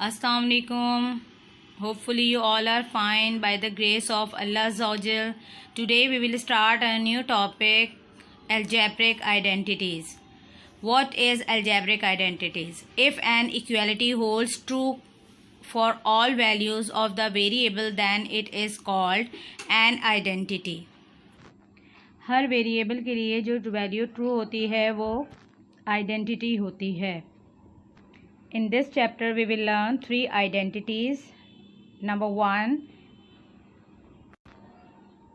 Assalamu alaikum. Hopefully you all are fine by the grace of Allah Azza. Today we will start a new topic, algebraic identities. What is algebraic identities? If an equality holds true for all values of the variable, then it is called an identity. Her variable के लिए जो value true होती है वो identity होती है. In this chapter we will learn 3 identities. Number 1,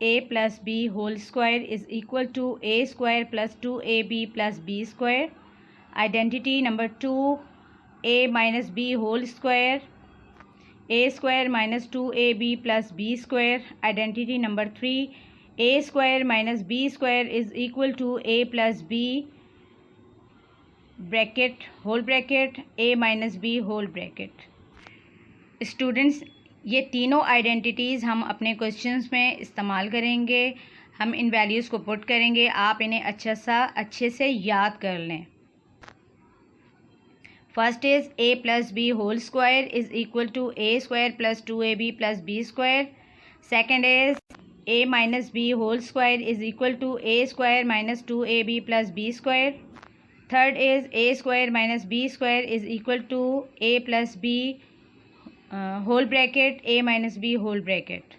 a plus b whole square is equal to a square plus 2ab plus b square. Identity number 2, a minus b whole square, a square minus 2ab plus b square. Identity number 3, a square minus b square is equal to a plus b bracket whole bracket a minus B whole bracket. Students, ये तीनों identities हम अपने questions में इस्तेमाल करेंगे. हम इन values को put करेंगे. आप इन्हें अच्छे से याद कर लें. First is a plus B whole square is equal to a square plus 2ab plus b square. Second is a minus B whole square is equal to a square minus 2ab plus b square. Third is a square minus b square is equal to a plus b whole bracket a minus b whole bracket.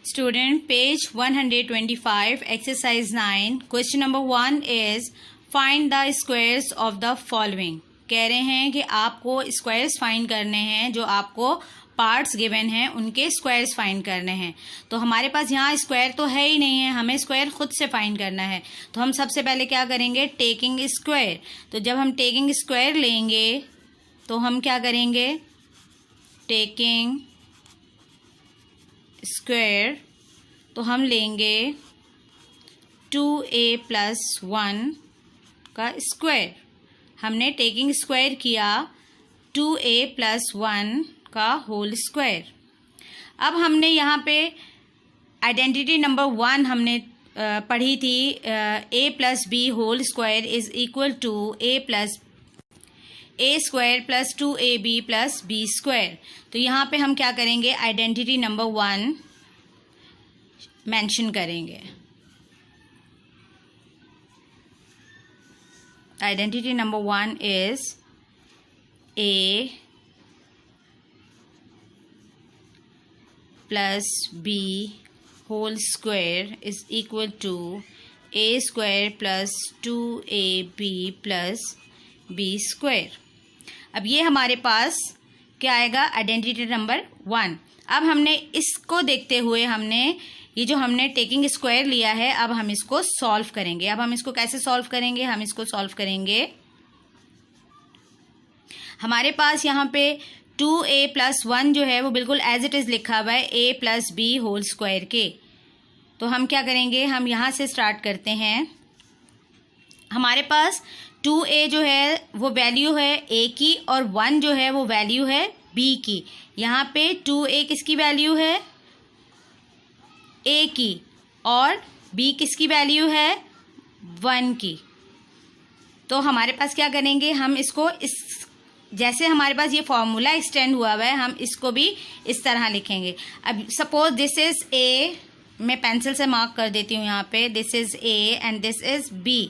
Student, page 125, exercise 9. Question number 1 is find the squares of the following. कह रहे हैं कि आपको squares find करने हैं. जो आपको parts given हैं उनके स्क्वायर्स फाइंड करने हैं. तो हमारे पास यहाँ स्क्वायर तो है ही नहीं है, हमें स्क्वायर खुद से फाइंड करना है. तो हम सबसे पहले क्या करेंगे, टेकिंग स्क्वायर. तो जब हम टेकिंग स्क्वायर लेंगे तो हम क्या करेंगे, टेकिंग स्क्वायर तो हम लेंगे 2a प्लस 1 का स्क्वायर. हमने टेकिंग स्क्वायर किया 2a प्लस 1 का होल स्क्वायर. अब हमने यहाँ पे आइडेंटिटी नंबर 1 हमने पढ़ी थी, a plus B whole square is equal to a plus a square plus 2ab plus b square. तो यहाँ पे हम क्या करेंगे, आइडेंटिटी नंबर 1 मेंशन करेंगे. Identity number 1 is a plus B whole square is equal to a square plus 2ab plus b square. अब ये हमारे पास क्या आएगा, आइडेंटिटी नंबर 1. अब हमने इसको देखते हुए ये जो हमने टेकिंग स्क्वायर लिया है, अब हम इसको सॉल्व करेंगे. अब हम इसको कैसे सॉल्व करेंगे, हम इसको सॉल्व करेंगे. हमारे पास यहाँ पे 2a प्लस 1 जो है वो बिल्कुल एज इट इज़ लिखा हुआ है a plus B whole square के. तो हम क्या करेंगे, हम यहाँ से स्टार्ट करते हैं. हमारे पास 2a जो है वो वैल्यू है a की और 1 जो है वो वैल्यू है b की. यहाँ पे 2a किसकी वैल्यू है, a की, और b किसकी वैल्यू है, 1 की. तो हमारे पास क्या करेंगे, हम इसको जैसे हमारे पास ये फॉर्मूला एक्सटेंड हुआ है हम इसको भी इस तरह लिखेंगे. अब सपोज दिस इज a, मैं पेंसिल से मार्क कर देती हूँ यहाँ पे, this is a and this is b.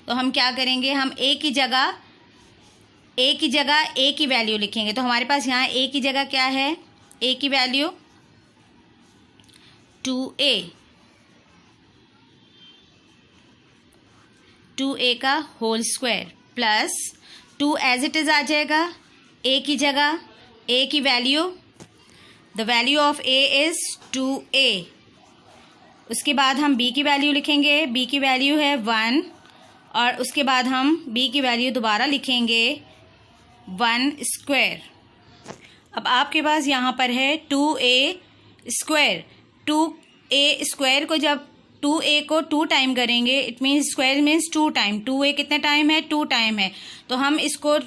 तो हम क्या करेंगे, हम a की जगह a की वैल्यू लिखेंगे. तो हमारे पास यहाँ a की जगह क्या है, a की वैल्यू 2a का whole square plus 2 as it is आ जाएगा. a की जगह a की value, the value of a is 2a. उसके बाद हम b की वैल्यू लिखेंगे. b की वैल्यू है 1 और उसके बाद हम b की वैल्यू दोबारा लिखेंगे 1 स्क्वायर. अब आपके पास यहाँ पर है 2a स्क्वायर. 2a स्क्वायर को जब 2a को 2 टाइम करेंगे, it means square means 2 time. 2a कितने टाइम है, 2 टाइम है. तो हम इसको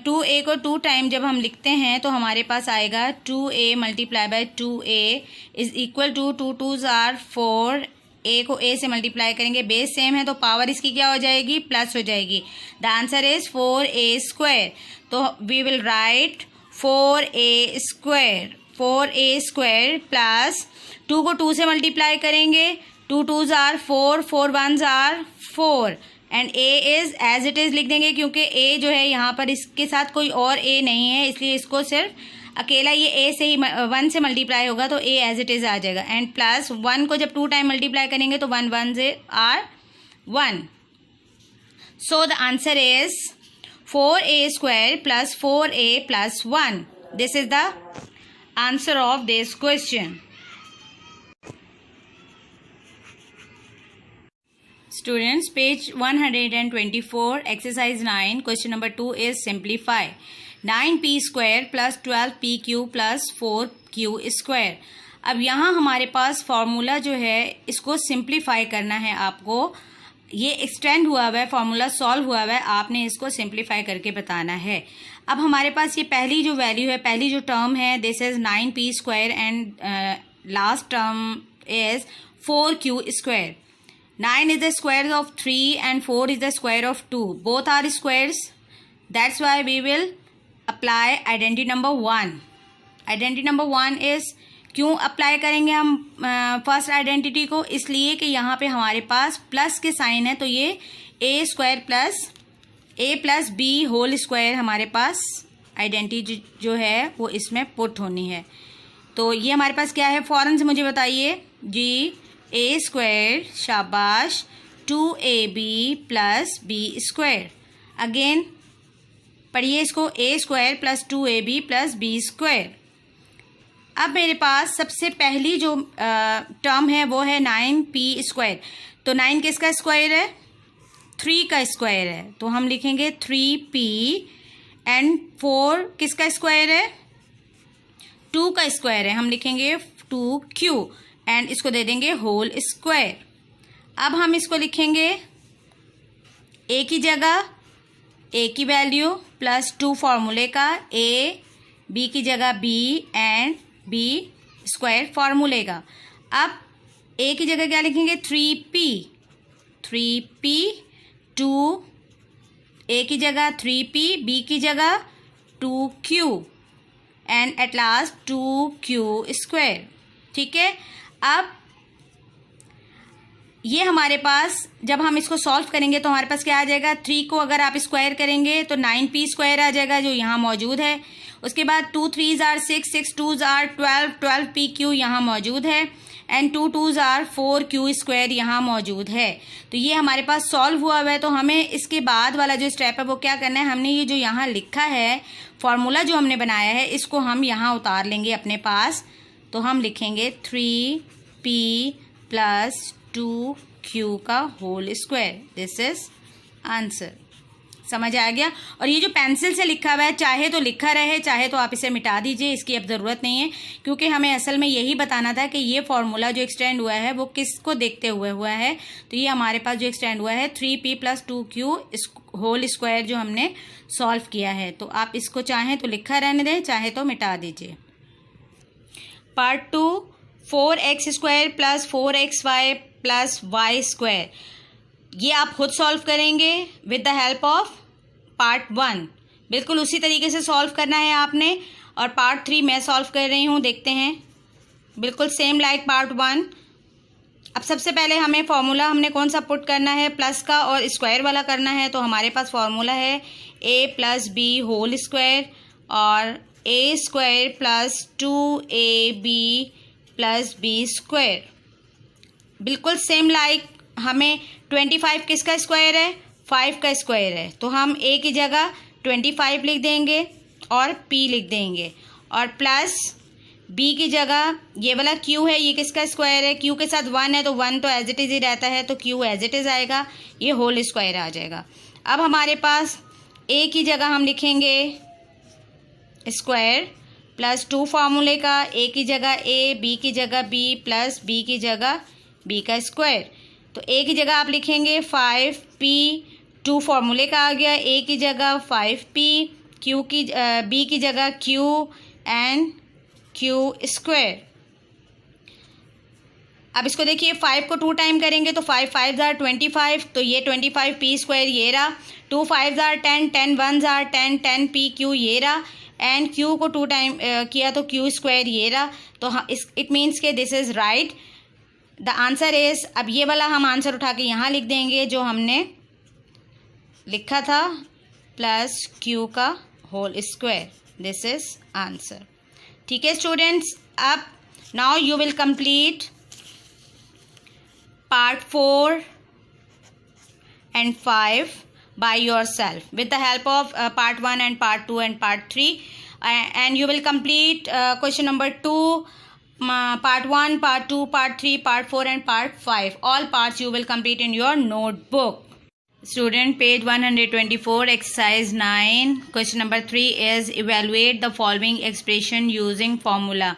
2a को 2 टाइम जब हम लिखते हैं तो हमारे पास आएगा 2a multiply by 2a is equal to 2 2s are 4. a को a से मल्टीप्लाई करेंगे, बेस सेम है तो पावर इसकी क्या हो जाएगी, प्लस हो जाएगी. The answer is 4a square. तो we will write 4a square plus 2 को 2 से मल्टीप्लाई करेंगे, 2 2s are 4, 4 1s are 4 and a is as it is लिख देंगे, क्योंकि a जो है यहाँ पर इसके साथ कोई और a नहीं है, इसलिए इसको सिर्फ अकेला ये a से ही 1 से मल्टीप्लाई होगा तो a एज इट इज आ जाएगा। एंड प्लस 1 को जब 2 टाइम मल्टीप्लाई करेंगे तो 1 1 से are 1। So the answer is 4a square plus 4a plus 1। This is the answer of this question. Students, page 124, exercise 9, question number 2 is simplify 9p square plus 12pq plus 4q square। अब यहाँ हमारे पास formula जो है इसको simplify करना है आपको। ये एक्सटेंड हुआ हुआ है, फॉर्मूला सॉल्व हुआ हुआ है, आपने इसको सिंप्लीफाई करके बताना है। अब हमारे पास ये पहली जो वैल्यू है, पहली जो टर्म है, this is 9p square and last term is 4q square. 9 is the square of 3 and 4 is the square of 2. Both are squares. That's why we will apply identity number 1. Identity number 1 is, क्यों apply करेंगे हम first identity को? इसलिए कि यहाँ पे हमारे पास plus के साइन है, तो ये a square plus a plus b whole square हमारे पास आइडेंटिटी जो है वो इसमें पुट होनी है। तो ये हमारे पास क्या है, फौरन से मुझे बताइए जी। a स्क्वायर, शाबाश, 2ab plus b square. Again पढ़िए इसको, a square plus 2ab plus b square. अब मेरे पास सबसे पहली जो टर्म है वो है 9p स्क्वायर। तो 9 किसका स्क्वायर है? 3 का स्क्वायर है, तो हम लिखेंगे 3p एंड 4 किसका स्क्वायर है? 2 का स्क्वायर है, हम लिखेंगे 2q एंड इसको दे देंगे होल स्क्वायर। अब हम इसको लिखेंगे a की जगह a की वैल्यू प्लस 2 फॉर्मूले का, a b की जगह b एंड b स्क्वायर फॉर्मूले का। अब a की जगह क्या लिखेंगे? 3p 2 a की जगह 3p, b की जगह 2q and at last 2q square. ठीक है, अब ये हमारे पास जब हम इसको सॉल्व करेंगे तो हमारे पास क्या आ जाएगा? 3 को अगर आप स्क्वायर करेंगे तो 9p स्क्वायर आ जाएगा जो यहाँ मौजूद है। उसके बाद 2 3s are 6, 6 2s are 12, 12pq यहाँ मौजूद है and 2 2s are 4q square यहाँ मौजूद है। तो ये हमारे पास सॉल्व हुआ हुआ है। तो हमें इसके बाद वाला जो स्टेप है वो क्या करना है, हमने ये जो यहाँ लिखा है फॉर्मूला जो हमने बनाया है इसको हम यहाँ उतार लेंगे अपने पास। तो हम लिखेंगे 3p प्लस 2q का whole square. This is answer. समझ आ गया? और ये जो पेंसिल से लिखा हुआ है चाहे तो लिखा रहे, चाहे तो आप इसे मिटा दीजिए, इसकी अब ज़रूरत नहीं है, क्योंकि हमें असल में यही बताना था कि ये फॉर्मूला जो एक्सटेंड हुआ है वो किसको देखते हुए हुआ है। तो ये हमारे पास जो एक्सटेंड हुआ है 3p plus 2q whole square जो हमने सॉल्व किया है। तो आप इसको चाहें तो लिखा रहने दें, चाहे तो मिटा दीजिए। Part 2, 4x square plus 4xy plus y square, ये आप खुद सॉल्व करेंगे with the help of part 1। बिल्कुल उसी तरीके से सॉल्व करना है आपने। और पार्ट 3 मैं सॉल्व कर रही हूँ, देखते हैं। बिल्कुल सेम लाइक पार्ट 1। अब सबसे पहले हमें फॉर्मूला हमने कौन सा पुट करना है? प्लस का और स्क्वायर वाला करना है। तो हमारे पास फॉर्मूला है a plus b whole square और a square plus 2ab plus b square. बिल्कुल सेम लाइक हमें 25 किसका स्क्वायर है? 5 का स्क्वायर है, तो हम a की जगह 25 लिख देंगे और p लिख देंगे और प्लस b की जगह ये वाला q है, ये किसका स्क्वायर है? q के साथ 1 है तो 1 तो एज इट इज़ ही रहता है, तो q एज इट इज़ आएगा, ये होल स्क्वायर आ जाएगा। अब हमारे पास a की जगह हम लिखेंगे स्क्वायर प्लस 2 फार्मूले का, a की जगह a, b की जगह b प्लस b की जगह b का स्क्वायर। तो a की जगह आप लिखेंगे 5p, 2 फार्मूले का आ गया, a की जगह 5p, q की b की जगह q एंड q स्क्वायर। अब इसको देखिए 5 को 2 टाइम करेंगे तो 5 5s आर 25, तो ये 25p स्क्वायर ये रहा, 2 5s are 10, 10 1s are 10, 10p q ये रहा एंड क्यू को 2 टाइम किया तो क्यू स्क्वायर ये रहा, तो इट मीन्स के this is right. The answer is, अब ये वाला हम आंसर उठा के यहाँ लिख देंगे जो हमने लिखा था, प्लस क्यू का whole square, this is answer. ठीक है स्टूडेंट्स, अब now you will complete part 4 and 5 by yourself with the help of part 1 and part 2 and part 3, and you will complete question number 2, part 1, part 2, part 3, part 4 and part 5. All parts you will complete in your notebook. Student, page 124, exercise 9, question number 3 is evaluate the following expression using formula.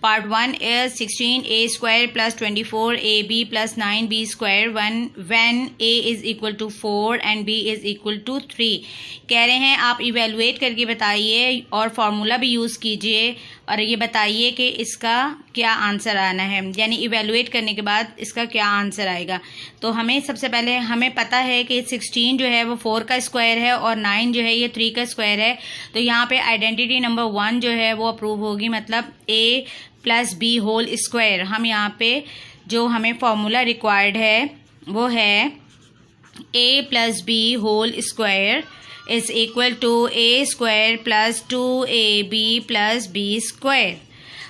Part 1 is 16a square plus 24ab plus 9b square when a is equal to 4 and b is equal to 3. कह रहे हैं आप evaluate करके बताइए और formula भी use कीजिए और ये बताइए कि इसका क्या आंसर आना है, यानी इवेलुएट करने के बाद इसका क्या आंसर आएगा। तो हमें सबसे पहले हमें पता है कि 16 जो है वो 4 का स्क्वायर है और 9 जो है ये 3 का स्क्वायर है। तो यहाँ पे आइडेंटिटी नंबर 1 जो है वो अप्रूव होगी, मतलब a plus B whole square. हम यहाँ पे जो हमें फॉर्मूला रिक्वायर्ड है वो है a plus B whole square is equal to a square plus 2ab plus b square.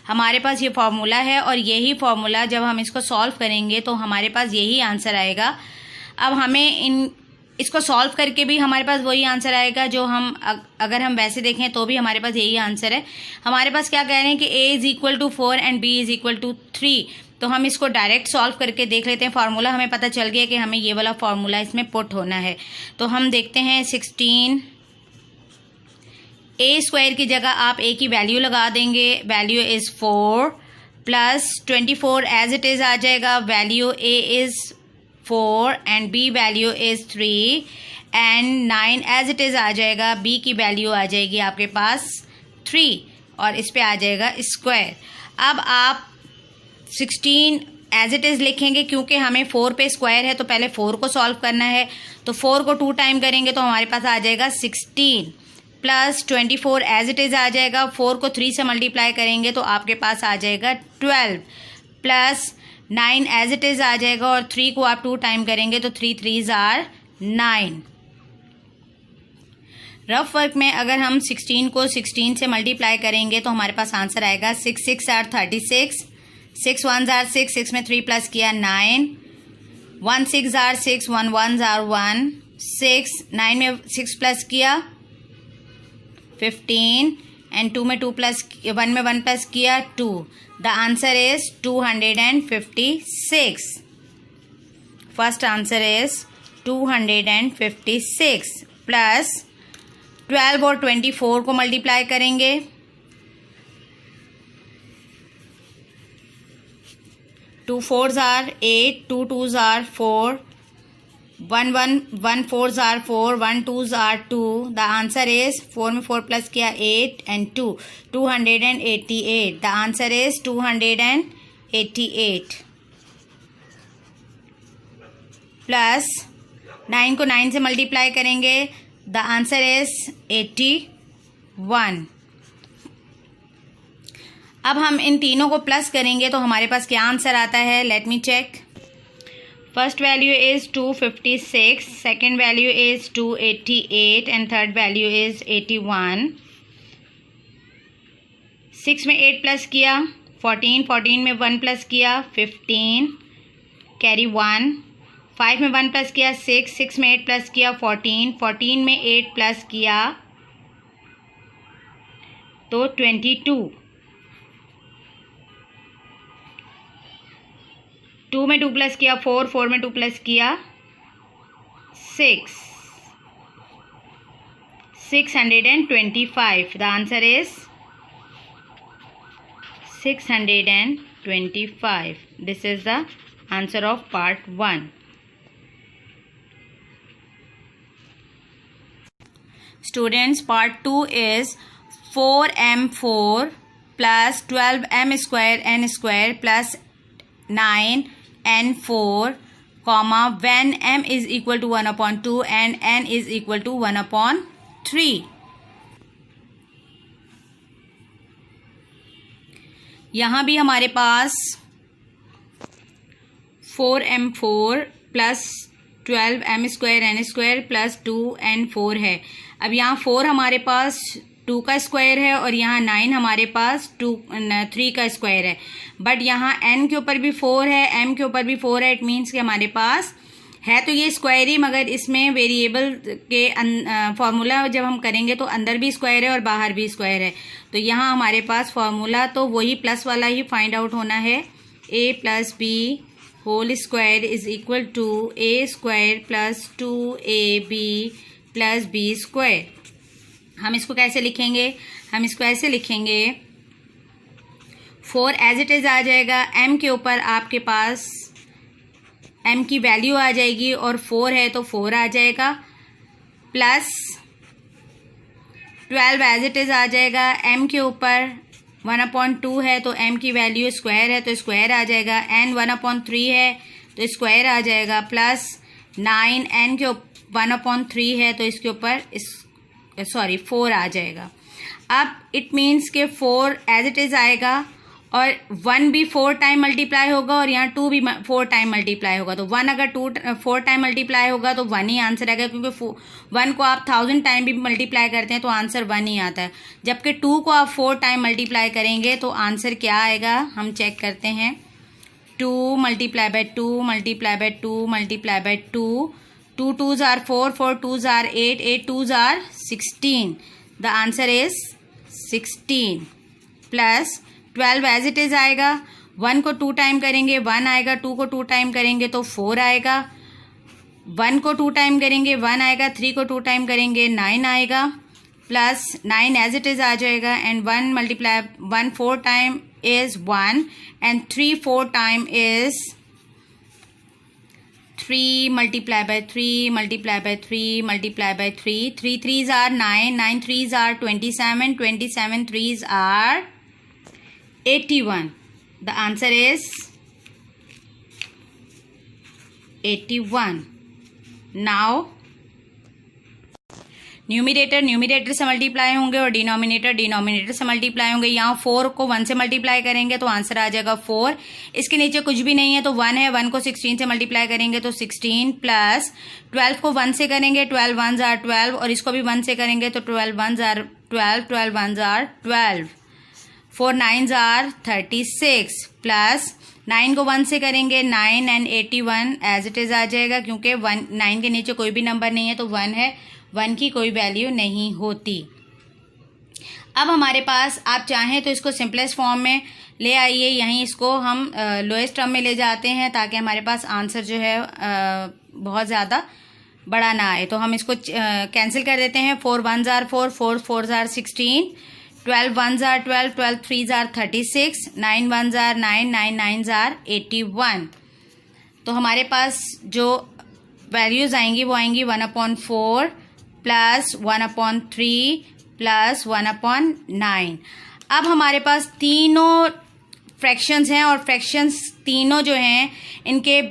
हमारे पास ये फार्मूला है और यही फार्मूला जब हम इसको सॉल्व करेंगे तो हमारे पास यही आंसर आएगा। अब हमें इसको सॉल्व करके भी हमारे पास वही आंसर आएगा जो हम अगर हम वैसे देखें तो भी हमारे पास यही आंसर है। हमारे पास क्या कह रहे हैं कि a is equal to 4 and b is equal to 3। तो हम इसको डायरेक्ट सॉल्व करके देख लेते हैं। फार्मूला हमें पता चल गया कि हमें ये वाला फार्मूला इसमें पुट होना है। तो हम देखते हैं 16 a स्क्वायर की जगह आप a की वैल्यू लगा देंगे, value is 4 plus 24 as it is आ जाएगा, value a is 4 and b value is 3 and 9 as it is आ जाएगा, b की वैल्यू आ जाएगी आपके पास 3 और इस पे आ जाएगा स्क्वायर। अब आप 16 एज इट इज लिखेंगे क्योंकि हमें 4 पे स्क्वायर है तो पहले 4 को सॉल्व करना है। तो 4 को 2 टाइम करेंगे तो हमारे पास आ जाएगा 16 प्लस 24 एज इट इज आ जाएगा, 4 को 3 से मल्टीप्लाई करेंगे तो आपके पास आ जाएगा 12 प्लस 9 एज इट इज आ जाएगा और 3 को आप 2 टाइम करेंगे तो 3 3s आर 9। रफ वर्क में अगर हम 16 को 16 से मल्टीप्लाई करेंगे तो हमारे पास आंसर आएगा 6 6 आर 36, 6 1s आर 6, 6 में 3 प्लस किया 9, 1 6 आर 6, 1 1s आर 1, 6 9 में 6 प्लस किया 15 एंड 2 में 2 प्लस 1 में 1 प्लस किया 2। The answer is 256। First answer is 256 plus 12 और 24 को मल्टीप्लाई करेंगे 2 4s are 8, 2 2s are 4, 1 4s are 4, 1 2s are 2। The answer is 4 में 4 प्लस किया 8 and 2, 288। The answer is 288 plus 9 को 9 से मल्टीप्लाई करेंगे, द आंसर इज 81। अब हम इन तीनों को प्लस करेंगे तो हमारे पास क्या आंसर आता है, let me check. First value is 256, second value is 288 and third value is 81। 6 में 8 प्लस किया 14, 14 में 1 प्लस किया 15 कैरी 1, 5 में 1 प्लस किया 6, 6 में 8 प्लस किया 14, 14 में 8 प्लस किया तो 22, 2 में 2 प्लस किया 4, 4 में 2 प्लस किया 6, 625। The answer is 625। This is the answer of part 1। Students, part 2 is 4m4 plus 12m square n square plus 9n4 comma when m is equal to 1/2 and n is equal to 1/3। यहाँ भी हमारे पास 4m4 plus 12m² plus 2n4 है। अब यहाँ 4 हमारे पास 2 का square है और यहाँ 9 हमारे पास 3 का स्क्वायर है। बट यहाँ n के ऊपर भी 4 है, m के ऊपर भी 4 है। इट मीन्स कि हमारे पास है तो ये स्क्वायर ही, मगर इसमें वेरिएबल के फॉर्मूला जब हम करेंगे तो अंदर भी स्क्वायर है और बाहर भी स्क्वायर है। तो यहाँ हमारे पास फॉर्मूला तो वही प्लस वाला ही फाइंड आउट होना है। a plus B whole square is equal to a square plus 2ab plus b square. हम इसको कैसे लिखेंगे? हम इसको ऐसे लिखेंगे, 4 एज इट इज आ जाएगा, m के ऊपर आपके पास m की वैल्यू आ जाएगी और 4 है तो 4 आ जाएगा, प्लस 12 एज इट इज आ जाएगा, m के ऊपर 1/2 है तो m की वैल्यू स्क्वायर है तो स्क्वायर आ जाएगा, n 1/3 है तो स्क्वायर आ जाएगा, प्लस 9 n के 1/3 है तो इसके ऊपर 4 आ जाएगा। अब इट मीन्स के 4 एज इट इज आएगा और 1 भी 4 टाइम मल्टीप्लाई होगा और यहाँ 2 भी 4 टाइम मल्टीप्लाई होगा। तो 1 अगर 4 टाइम मल्टीप्लाई होगा तो 1 ही आंसर आएगा, क्योंकि 1 को आप 1000 टाइम भी मल्टीप्लाई करते हैं तो आंसर 1 ही आता है। जबकि 2 को आप 4 टाइम मल्टीप्लाई करेंगे तो आंसर क्या आएगा, हम चेक करते हैं। 2 multiply by 2 multiply by 2 multiply by 2, 2 2s are 4, 4 2s are 8, 8 2s are 16। The answer is 16 plus 12 as it is आएगा। 1 को 2 टाइम करेंगे 1 आएगा, 2 को 2 टाइम करेंगे तो 4 आएगा, 1 को 2 टाइम करेंगे 1 आएगा, 3 को 2 टाइम करेंगे 9 आएगा, प्लस 9 एज इट इज आ जाएगा, and 1 multiply 1 4 time is 1 and 3 4 time is 3 multiply by 3 multiply by 3 multiply by 3, 3 3s are 9, 9 3s are 27, 27 3s are 81। The answer is 81। Now numerator से मल्टीप्लाई होंगे और डिनोमिनेटर से multiply होंगे। यहाँ 4 को 1 से मल्टीप्लाई करेंगे तो आंसर आ जाएगा 4। इसके नीचे कुछ भी नहीं है तो 1 है, 1 को 16 से मल्टीप्लाई करेंगे तो 16, प्लस 12 को 1 से करेंगे 12 1s are 12 और इसको भी 1 से करेंगे तो 12 1s are 12, 12 1s are 12, 4 9s are 36, plus 9 को 1 से करेंगे 9 एंड 81 एज इट इज आ जाएगा, क्योंकि 9 के नीचे कोई भी नंबर नहीं है तो 1 है, 1 की कोई वैल्यू नहीं होती। अब हमारे पास आप चाहें तो इसको सिंपलेस्ट फॉर्म में ले आइए, यहीं इसको हम लोएस्ट टर्म में ले जाते हैं ताकि हमारे पास आंसर जो है बहुत ज़्यादा बड़ा ना आए। तो हम इसको कैंसिल कर देते हैं। 4 1s are 4, 4 4s are 16, 12 1s are 12, 12 3s are 36, 9 1s are 9, 9 9s are 81। तो हमारे पास जो वैल्यूज़ आएंगी वो आएंगी 1/4 प्लस 1/3 प्लस 1/9। अब हमारे पास तीनों फ्रैक्शंस हैं और फ्रैक्शंस तीनों जो हैं इनके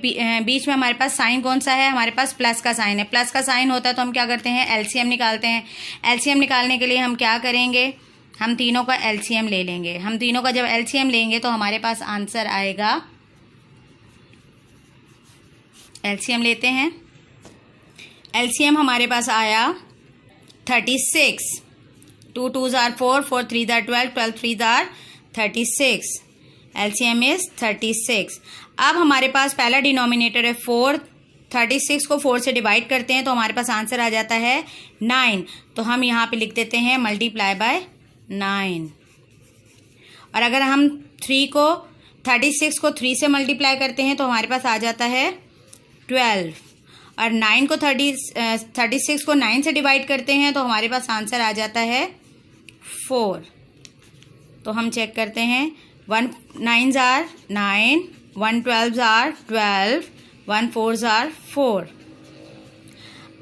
बीच में हमारे पास साइन कौन सा है, हमारे पास प्लस का साइन है। प्लस का साइन होता है तो हम क्या करते हैं, एलसीएम निकालते हैं। एलसीएम निकालने के लिए हम क्या करेंगे, हम तीनों का एलसीएम ले लेंगे। हम तीनों का जब एलसीएम लेंगे तो हमारे पास आंसर आएगा, एलसीएम लेते हैं। एलसीएम हमारे पास आया 36, 2 2s are 4, 4 3s are 12, 12 3s are 36, LCM is 36। अब हमारे पास पहला डिनोमिनेटर है 4, 36 को 4 से डिवाइड करते हैं तो हमारे पास आंसर आ जाता है 9। तो हम यहाँ पे लिख देते हैं मल्टीप्लाई बाय 9। और अगर हम 36 को 3 से मल्टीप्लाई करते हैं तो हमारे पास आ जाता है 12। और 9 को 36 को 9 से डिवाइड करते हैं तो हमारे पास आंसर आ जाता है 4। तो हम चेक करते हैं, 1 9s are 9, 1 12s are 12, 1 4s are 4।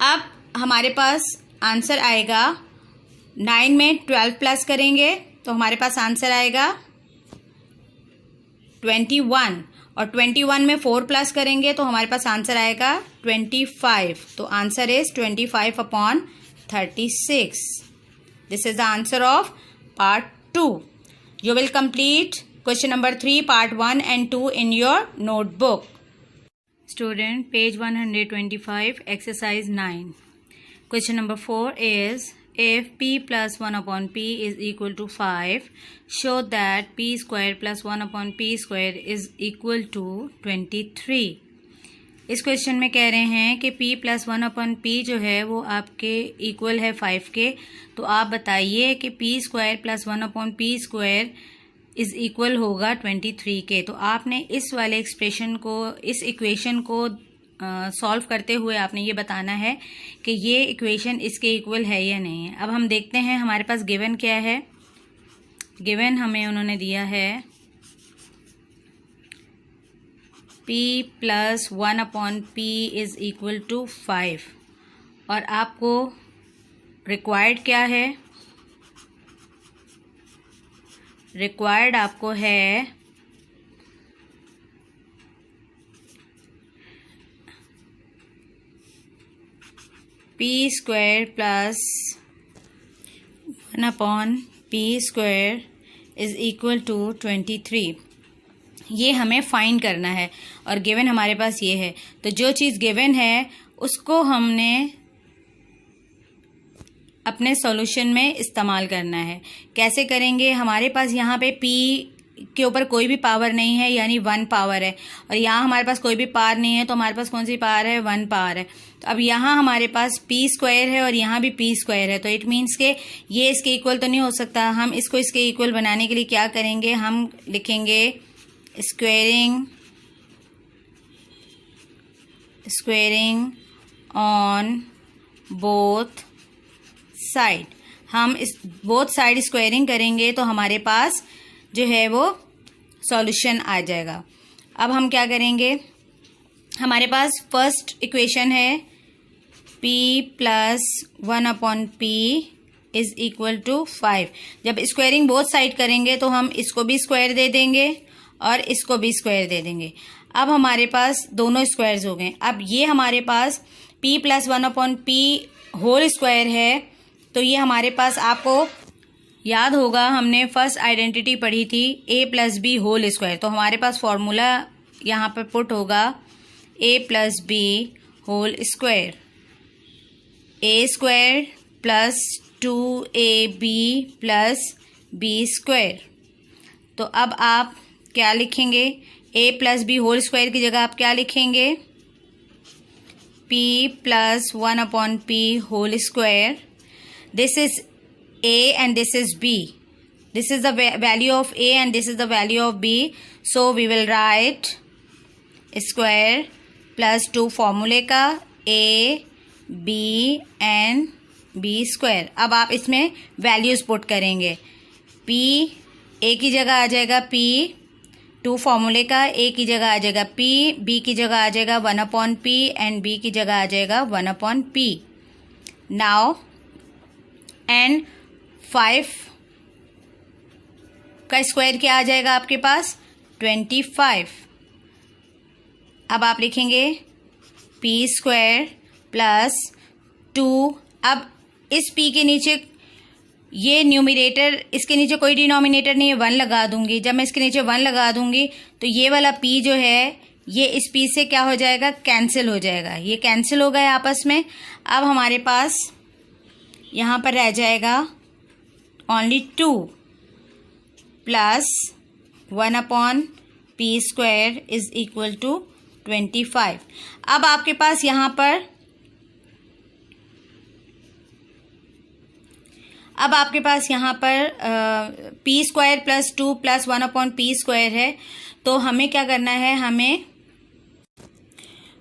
अब हमारे पास आंसर आएगा, 9 में 12 प्लस करेंगे तो हमारे पास आंसर आएगा 21, और 21 में 4 प्लस करेंगे तो हमारे पास आंसर आएगा 25। तो answer is 25/36। This is the answer of part 2। You will complete question number 3 part 1 and 2 in your notebook. Student, page 125, exercise 9. Question number 4 is, if p plus 1 upon p is equal to 5, show that p square plus 1 upon p square is equal to 23. इस question में कह रहे हैं कि p plus 1 अपन p जो है वो आपके इक्वल है 5 के, तो आप बताइए कि p square plus 1 upon p square is equal होगा 23 के। तो आपने इस वाले एक्सप्रेशन को, इस इक्वेशन को सॉल्व करते हुए आपने ये बताना है कि ये इक्वेशन इसके इक्वल है या नहीं है। अब हम देखते हैं हमारे पास गिवन क्या है। गिवन हमें उन्होंने दिया है p plus 1 upon p is equal to 5 और आपको रिक्वायर्ड क्या है, रिक्वायर्ड आपको है p square plus 1 upon p square is equal to 23। ये हमें फाइंड करना है और गिवन हमारे पास ये है। तो जो चीज़ गिवन है उसको हमने अपने सॉल्यूशन में इस्तेमाल करना है। कैसे करेंगे? हमारे पास यहाँ पे p के ऊपर कोई भी पावर नहीं है, यानी 1 पावर है, और यहाँ हमारे पास कोई भी पावर नहीं है, तो हमारे पास कौन सी पावर है? 1 पावर है। तो अब यहाँ हमारे पास p स्क्वायर है और यहाँ भी p स्क्वायर है, तो इट मीन्स के ये इसके इक्वल तो नहीं हो सकता। हम इसको इसके इक्वल बनाने के लिए क्या करेंगे? हम लिखेंगे स्क्वेयरिंग ऑन बोथ साइड। हम इस बोथ साइड स्क्वेयरिंग करेंगे तो हमारे पास जो है वो सॉल्यूशन आ जाएगा। अब हम क्या करेंगे? हमारे पास फर्स्ट इक्वेशन है p plus 1 upon p is equal to 5। जब स्क्वेयरिंग बोथ साइड करेंगे तो हम इसको भी स्क्वायर दे देंगे और इसको भी स्क्वायर दे देंगे। अब हमारे पास दोनों स्क्वायर्स हो गए। अब ये हमारे पास p plus 1 upon p whole square है, तो ये हमारे पास, आपको याद होगा हमने फर्स्ट आइडेंटिटी पढ़ी थी a plus B whole square, तो हमारे पास फॉर्मूला यहाँ पर पुट होगा a plus B whole square, a square plus 2ab plus b square. तो अब आप क्या लिखेंगे? a plus B whole square की जगह आप क्या लिखेंगे? p plus 1 upon p whole square. This is a and this is b. This is the value of a and this is the value of b. So we will write square plus 2 फॉर्मूले का a, b and b square. अब आप इसमें values put करेंगे। p a की जगह आ जाएगा p, 2 फॉर्मूले का a की जगह आ जाएगा p, b की जगह आ जाएगा 1 अपॉन p एंड b की जगह आ जाएगा 1 अपॉन p। नाउ एंड 5 का स्क्वायर क्या आ जाएगा आपके पास? 25। अब आप लिखेंगे p स्क्वायर प्लस 2। अब इस p के नीचे ये न्यूमिनेटर, इसके नीचे कोई डिनोमिनेटर नहीं है, 1 लगा दूंगी। जब मैं इसके नीचे 1 लगा दूंगी तो ये वाला p जो है ये इस p से क्या हो जाएगा? कैंसिल हो जाएगा। ये कैंसिल हो गए आपस में। अब हमारे पास यहाँ पर रह जाएगा only 2 plus 1 upon p square is equal to 25। अब आपके पास यहाँ पर p square plus 2 plus 1 upon p square है, तो हमें क्या करना है? हमें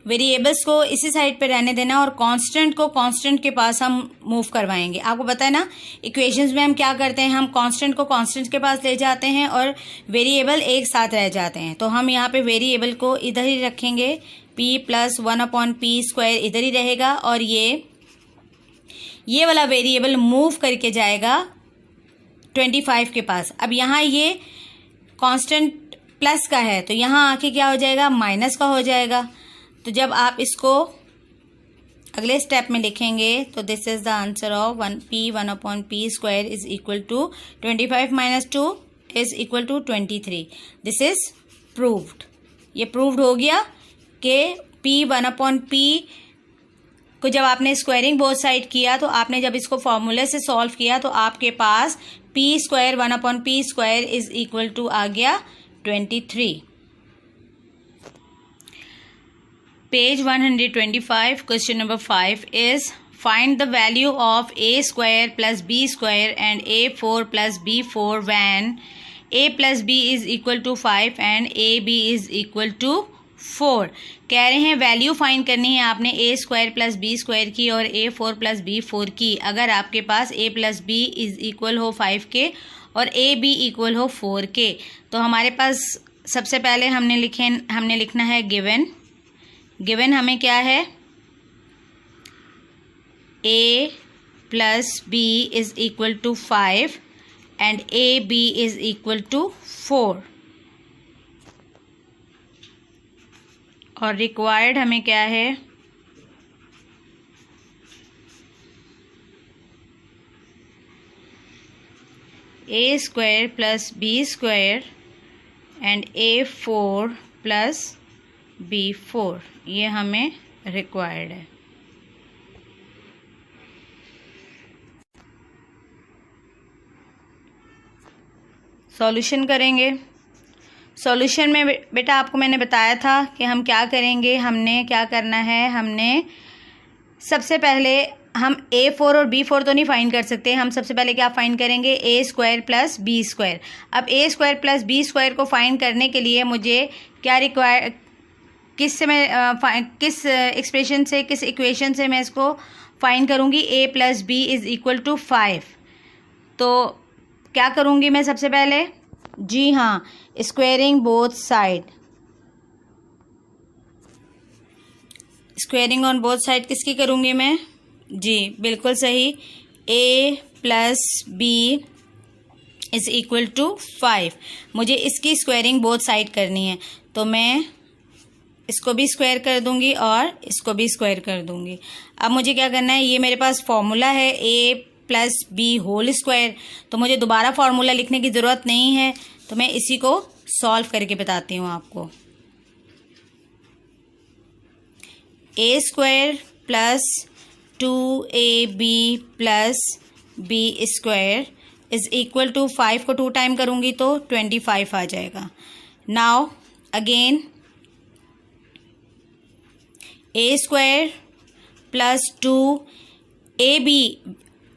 वेरिएबल्स को इसी साइड पे रहने देना और कांस्टेंट को कांस्टेंट के पास हम मूव करवाएंगे। आपको पता है ना, इक्वेशंस में हम क्या करते हैं? हम कांस्टेंट को कांस्टेंट के पास ले जाते हैं और वेरिएबल एक साथ रह जाते हैं। तो हम यहाँ पे वेरिएबल को इधर ही रखेंगे, p plus 1 upon p square इधर ही रहेगा और ये वाला वेरिएबल मूव करके जाएगा 25 के पास। अब यहाँ ये कांस्टेंट प्लस का है तो यहाँ आके क्या हो जाएगा? माइनस का हो जाएगा। तो जब आप इसको अगले स्टेप में लिखेंगे तो this is the answer of p 1 upon p square is equal to 25 minus 2 is equal to 23। This is proved. ये प्रूव्ड हो गया कि p 1/p को जब आपने स्क्वायरिंग बोथ साइड किया, तो आपने जब इसको फॉर्मूले से सॉल्व किया तो आपके पास p² 1/p² is equal to आ गया 23। Page 125, question number 5 is find the value of a² + b² and a4 + b4 when a + b is equal to 5 and ab is equal to 4। कह रहे हैं वैल्यू फाइंड करनी है आपने a² + b² की और a4 + b4 की, अगर आपके पास a + b इज इक्वल हो 5 के और ab इक्वल हो 4 के। तो हमारे पास सबसे पहले हमने लिखना है गिवन हमें क्या है, a + b is equal to 5 and ab is equal to 4, और रिक्वायर्ड हमें क्या है, a² + b² and a4 + b4, ये हमें रिक्वायर्ड है। सॉल्यूशन करेंगे। सॉल्यूशन में बेटा आपको मैंने बताया था कि हम क्या करेंगे, हमने क्या करना है, हमने सबसे पहले हम a4 और b4 तो नहीं फाइंड कर सकते, हम सबसे पहले क्या फाइंड करेंगे, a² + b²। अब a² + b² को फाइंड करने के लिए मुझे क्या रिक्वायर, किस एक्सप्रेशन से, किस इक्वेशन से मैं इसको फाइंड करूँगी, a + b is equal to 5। तो क्या करूँगी मैं सबसे पहले, जी हाँ, squaring both side, squaring on both side किसकी करूँगी मैं, जी बिल्कुल सही, a + b is equal to 5। मुझे इसकी स्क्वेयरिंग बोथ साइड करनी है, तो मैं इसको भी स्क्वायर कर दूंगी और इसको भी स्क्वायर कर दूंगी। अब मुझे क्या करना है, ये मेरे पास फॉर्मूला है a + b², तो मुझे दोबारा फॉर्मूला लिखने की ज़रूरत नहीं है, तो मैं इसी को सॉल्व करके बताती हूँ आपको। a² + 2ab + b² is equal to 5 को 2 टाइम करूँगी तो 25 आ जाएगा। Now again a² + 2ab,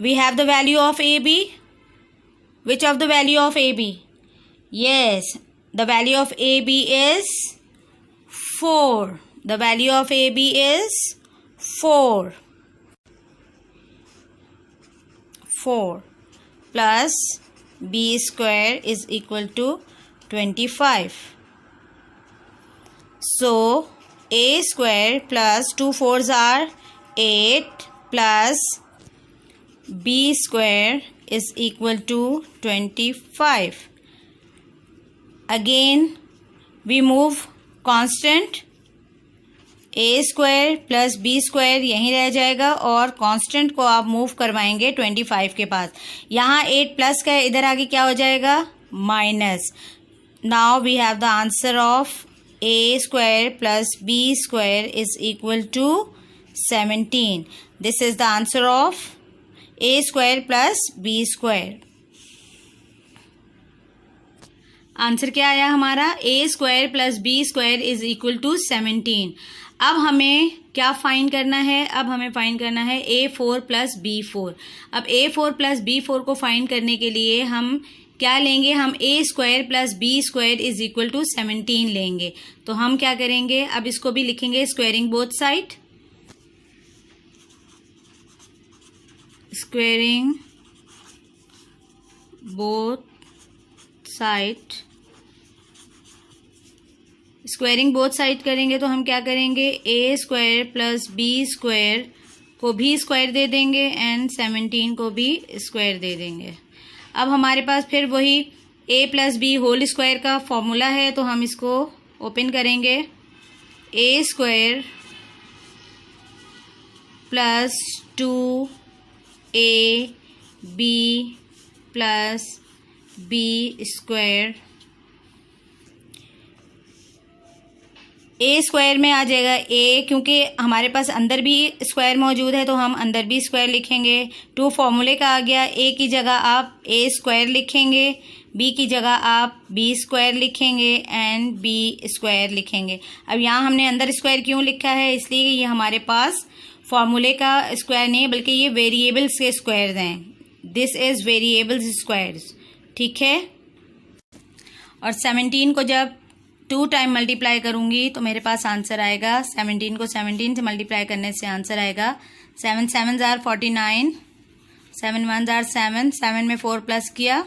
we have the value of ab. Which of the value of ab? Yes, the value of ab is 4. The value of ab is 4. 4 plus b² is equal to 25. So a² plus 2 4s are 8 plus b² is equal to 25. Again we move constant, a² plus b² यहीं रह जाएगा और constant को आप move करवाएंगे 25 के पास। यहाँ 8 plus का है, इधर आगे क्या हो जाएगा, minus. Now we have the answer of a² plus b² is equal to 17. This is the answer of a² plus b²। Answer क्या आया हमारा, a² plus b² is equal to 17। अब हमें क्या फाइंड करना है, अब हमें फाइंड करना है a4 plus b4। अब a4 plus b4 को फाइंड करने के लिए हम क्या लेंगे, हम a² plus b² is equal to 17 लेंगे। तो हम क्या करेंगे, अब इसको भी लिखेंगे squaring both side, squaring both side, squaring both side करेंगे तो हम क्या करेंगे, a² plus b² को भी स्क्वायर दे देंगे एंड 17 को भी स्क्वायर दे देंगे। अब हमारे पास फिर वही a plus b² का फॉर्मूला है, तो हम इसको ओपन करेंगे, a² plus 2ab plus B square, A square में आ जाएगा ए, क्योंकि हमारे पास अंदर भी स्क्वायर मौजूद है तो हम अंदर भी स्क्वायर लिखेंगे। 2 फॉर्मूले का आ गया, ए की जगह आप ए स्क्वायर लिखेंगे, बी की जगह आप बी स्क्वायर लिखेंगे एंड बी स्क्वायर लिखेंगे। अब यहाँ हमने अंदर स्क्वायर क्यों लिखा है, इसलिए ये हमारे पास फॉर्मूले का स्क्वायर नहीं है बल्कि ये वेरिएबल्स के स्क्वायर्स हैं। दिस इज वेरिएबल्स स्क्वायर्स, ठीक है। और 17 को जब 2 टाइम मल्टीप्लाई करूंगी तो मेरे पास आंसर आएगा, 17 को 17 से मल्टीप्लाई करने से आंसर आएगा 7 7 आर 49, 7 1 आर 7, 7 में 4 प्लस किया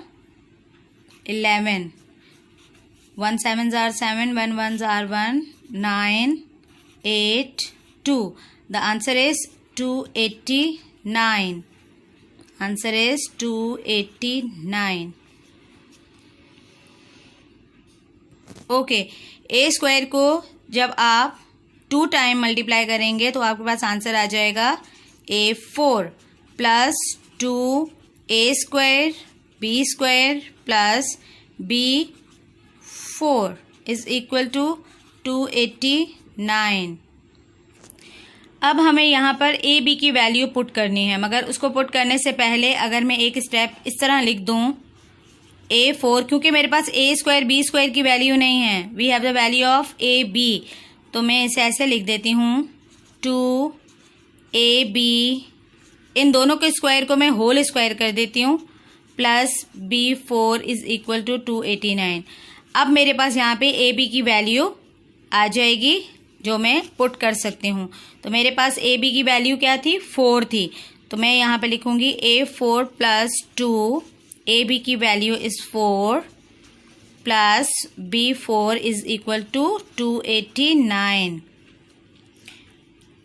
11, 1 7 are 7, 1 1 are 1, 9 8 2। The answer is 289। Answer is 289। Okay, A square को जब आप 2 टाइम मल्टीप्लाई करेंगे तो आपके पास आंसर आ जाएगा A4 plus 2 A square B square plus B4 is equal to 289। अब हमें यहाँ पर ए बी की वैल्यू पुट करनी है, मगर उसको पुट करने से पहले अगर मैं एक स्टेप इस तरह लिख दूँ A4, क्योंकि मेरे पास ए स्क्वायर बी स्क्वायर की वैल्यू नहीं है, we have the value of A B, तो मैं इसे ऐसे लिख देती हूँ 2AB, इन दोनों के स्क्वायर को मैं होल स्क्वायर कर देती हूँ, plus B4 is equal to 289। अब मेरे पास यहाँ पे ए बी की वैल्यू आ जाएगी जो मैं पुट कर सकती हूँ। तो मेरे पास ए बी की वैल्यू क्या थी, 4 थी, तो मैं यहाँ पे लिखूँगी A4 प्लस 2, ए बी की value is 4 plus B4 is equal to 289।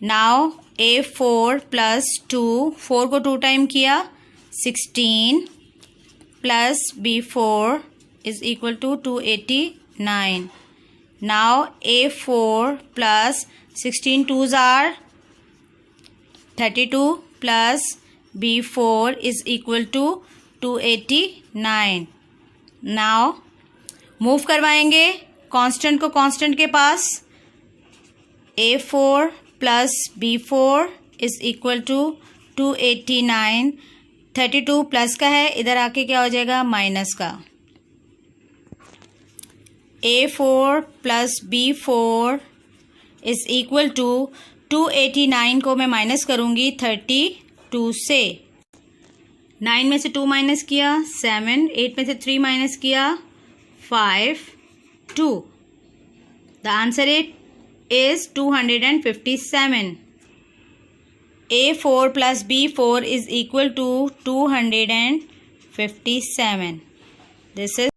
Now A4 plus 2, 4 को 2 टाइम किया 16 plus B4 is equal to 289। Now A4 plus 16 2s are 32 plus B4 is equal to 289। Now move करवाएंगे constant को constant के पास, A4 plus B4 is equal to 289। 32 plus का है, इधर आके क्या हो जाएगा, माइनस का। A4 plus B4 is equal to 289 को मैं माइनस करूंगी 32 से, 9 में से 2 माइनस किया 7, 8 में से 3 माइनस किया 5, 2। The answer is 257। A4 plus B4 is equal to 257। This is